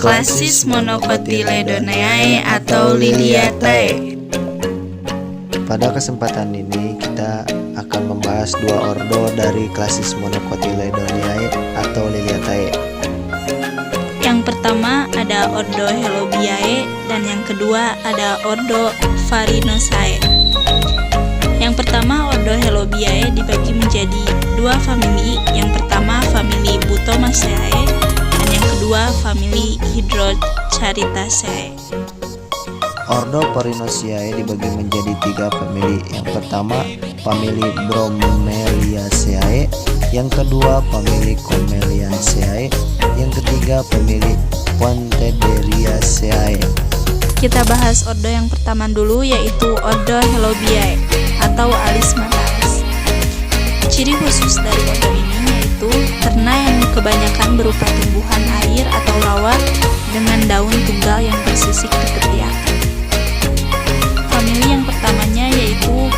Klasis Monocotyledoneae atau Liliatae. Pada kesempatan ini kita akan membahas dua ordo dari klasis Monocotyledoneae atau Liliatae. Yang pertama ada ordo Helobiae dan yang kedua ada ordo Farinosae. Yang pertama ordo Helobiae dibagi menjadi dua famili. Yang pertama famili Butomaceae dan yang kedua famili Hydrocharytaceae. Ordo Farinosae dibagi menjadi tiga famili. Yang pertama famili Bromeliaceae, yang kedua famili Comeliaceae, yang ketiga famili Pontederiaceae. Kita bahas ordo yang pertama dulu, yaitu ordo Helobiae atau Alismatalis. Ciri khusus dari ordo ini yaitu terna yang kebanyakan berupa tumbuhan air atau rawa dengan daun tunggal yang bersisik di ketiak. Famili yang pertamanya yaitu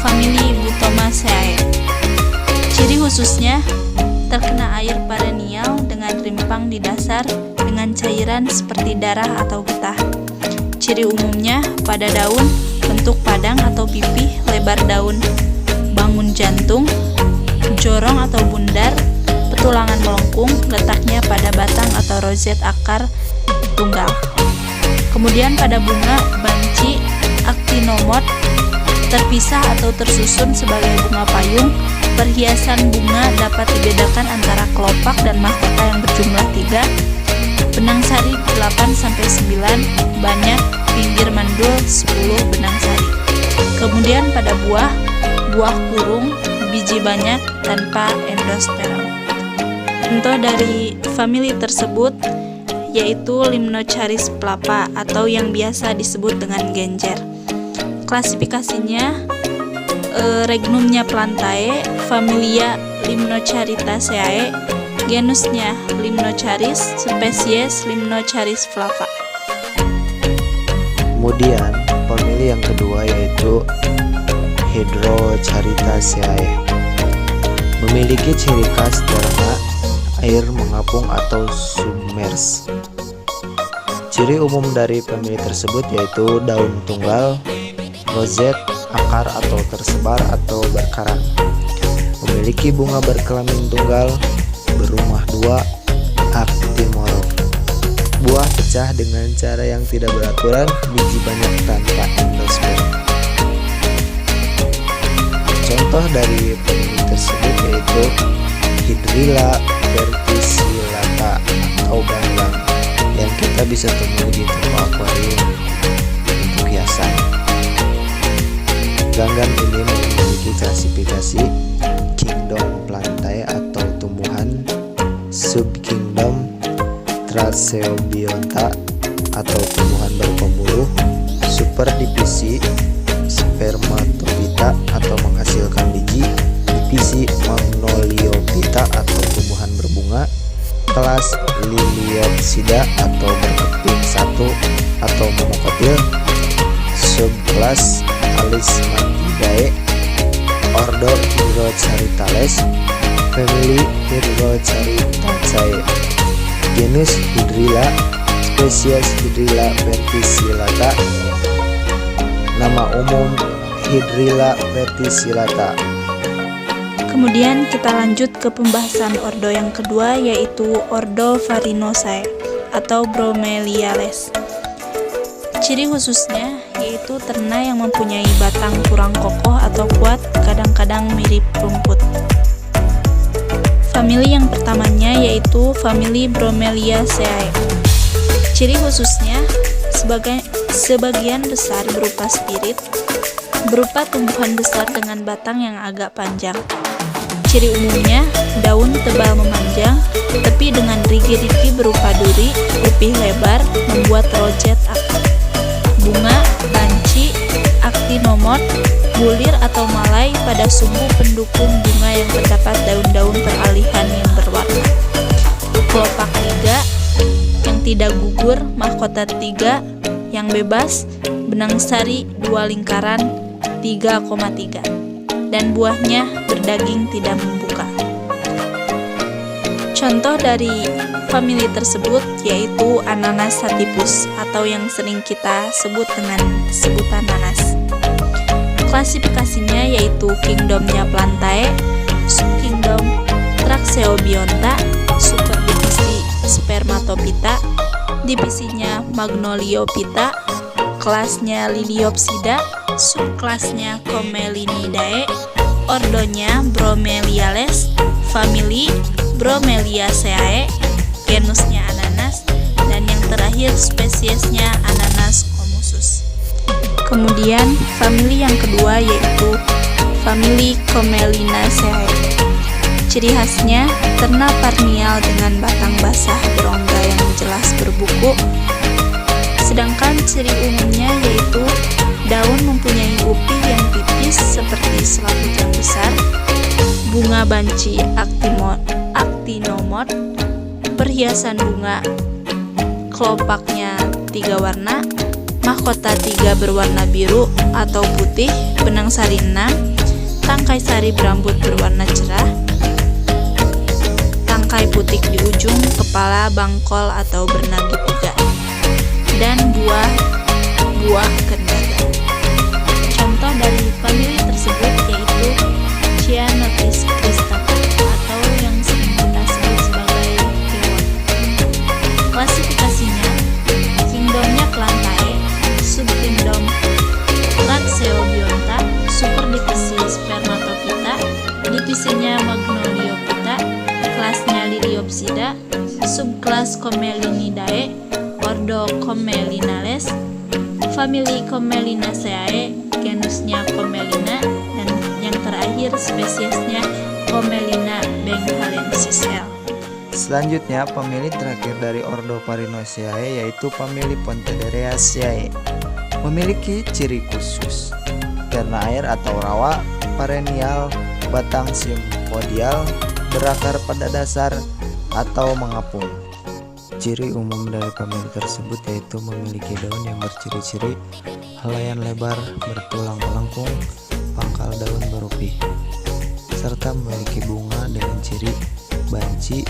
famili Butomaceae. Ciri khususnya terkena air perennial dengan rimpang di dasar dengan cairan seperti darah atau getah. Ciri umumnya pada daun bentuk padang atau pipih, lebar daun, bangun jantung, jorong atau bundar, petulangan melengkung, letaknya pada batang atau roset akar tunggal. Kemudian pada bunga banci actinomorph terpisah atau tersusun sebagai bunga payung. Perhiasan bunga dapat dibedakan antara kelopak dan mahkota yang berjumlah 3, benang sari 8-9, banyak, pinggir mandul 10 benang sari. Kemudian pada buah kurung, biji banyak tanpa endosperm. Contoh dari famili tersebut yaitu Limnocharis pelapa atau yang biasa disebut dengan genjer. Klasifikasinya regnumnya Plantae, familia Limnocharytaceae, genusnya Limnocharis, spesies Limnocharis flava. Kemudian famili yang kedua yaitu Hydrocharytaceae. Memiliki ciri khas terna air mengapung atau submers. Ciri umum dari famili tersebut yaitu daun tunggal, roset, akar atau tersebar atau berkarang. Memiliki bunga berkelamin tunggal, berumah 2, aktimorf. Buah pecah dengan cara yang tidak beraturan, biji banyak tanpa endosperm. Contoh dari famili tersebut yaitu Hydrilla verticillata atau ganggang yang kita bisa temui di toko akuarium untuk hiasan. Ganggang ini memiliki klasifikasi kingdom Plantae atau tumbuhan, subkingdom Tracheobionta atau tumbuhan berpembuluh, superdivisi Spermatophyta atau menghasilkan biji, divisi Magnoliophyta atau tumbuhan berbunga, kelas Liliopsida atau berkeping 1 atau monokotil, subkelas Alismatidae, ordo Hydrocharytales, famili Hydrocharytaceae, genus Hydrilla, spesies Hydrilla verticillata, nama umum Hydrilla verticillata. Kemudian kita lanjut ke pembahasan ordo yang kedua yaitu ordo Farinosae atau Bromeliales. Ciri khususnya yaitu terna yang mempunyai batang kurang kokoh atau kuat, kadang-kadang mirip rumput. Famili yang pertamanya yaitu famili Bromeliaceae. Ciri khususnya sebagian besar berupa spirit, berupa tumbuhan besar dengan batang yang agak panjang. Ciri umumnya daun tebal memanjang, tepi dengan rigi-rigi berupa duri, pipih lebar, membuat rojet akar. Bunga banci actinomorph, bulir atau malai pada sumbu pendukung bunga yang terdapat daun-daun peralihan yang berwarna. Kelopak 3 yang tidak gugur, mahkota 3 yang bebas, benang sari 2 lingkaran 3,3 dan buahnya berdaging tidak membuka. Contoh dari famili tersebut yaitu Ananas sativus atau yang sering kita sebut dengan sebutan nanas. Klasifikasinya yaitu kingdomnya Plantae, subkingdom Tracheobionta, superdivisi Spermatophyta, divisinya Magnoliophyta, kelasnya Liliopsida, subkelasnya Commelinidae, ordonya Bromeliales, famili Bromeliaceae, genusnya Ananas, dan yang terakhir spesiesnya Ananas commusus. Kemudian famili yang kedua yaitu famili Commelinaceae. Ciri khasnya terna parnial dengan batang basah berongga yang jelas berbuku. Sedangkan ciri umumnya yaitu daun mempunyai upi yang tipis seperti selaput yang besar, bunga banci actinomorph, perhiasan bunga kelopaknya 3 warna, mahkota 3 berwarna biru atau putih, benang sari 6, tangkai sari berambut berwarna cerah, tangkai putih di ujung kepala bangkol atau bernagi 3, dan buah kendaga. Contoh dari famili tersebut yaitu Cyanotis cristata atau yang sering kita sebut sebagai kewan. Klasifikasinya kingdomnya Plantae, subkingdom Tracheobionta, superdivisi Spermatophyta, divisinya Magnoliophyta, kelasnya Liliopsida, subkelas Commelinidae, ordo Commelinales, famili Commelinaceae, genusnya Commelina, dan yang terakhir spesiesnya Commelina benghalensis L. Selanjutnya, famili terakhir dari ordo Parinaceae yaitu famili Pontederaceae. Memiliki ciri khusus, warna air atau rawa, perennial, batang simpodial, berakar pada dasar atau mengapung. Ciri umum dari famili tersebut yaitu memiliki daun yang berciri-ciri helaian lebar, bertulang melengkung, pangkal daun berupi, serta memiliki bunga dengan ciri banci,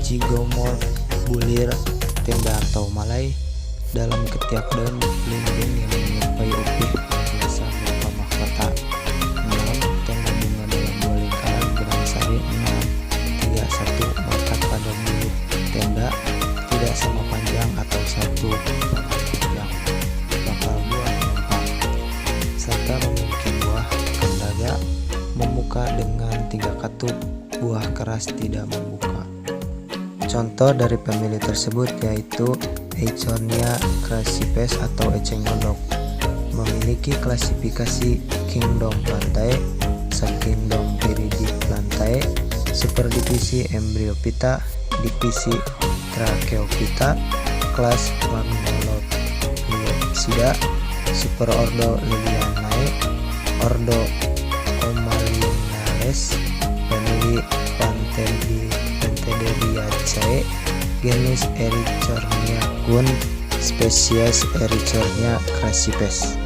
zygomorph, bulir, tenda atau malai. Dalam ketiak daun belimbing yang menyerupai upih biasa berupa mahkota. 6. Tenda bunga dalam 2 lingkaran, benang sari 6, 3, 1 melekat pada bulu tenda, tidak sama panjang atau satu panjang, bakal buah mengembang, serta memiliki buah kendaga, membuka dengan 3 katup, buah keras tidak membuka. Contoh dari famili tersebut yaitu Eichhornia crassipes atau eceng gondok. Memiliki klasifikasi kingdom Plantae, subkingdom Viridiplantae, superdivisi Embryophyta, divisi Tracheophyta, kelas Magnoliopsida, superordo Lilianae, ordo Commelinales, famili Pontederaceae, genus Erichornia kun, spesies Erichornia crassipes.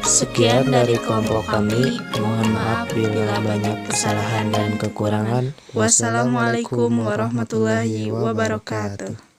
Sekian dari kelompok kami. Mohon maaf bila banyak kesalahan dan kekurangan. Wassalamualaikum warahmatullahi wabarakatuh.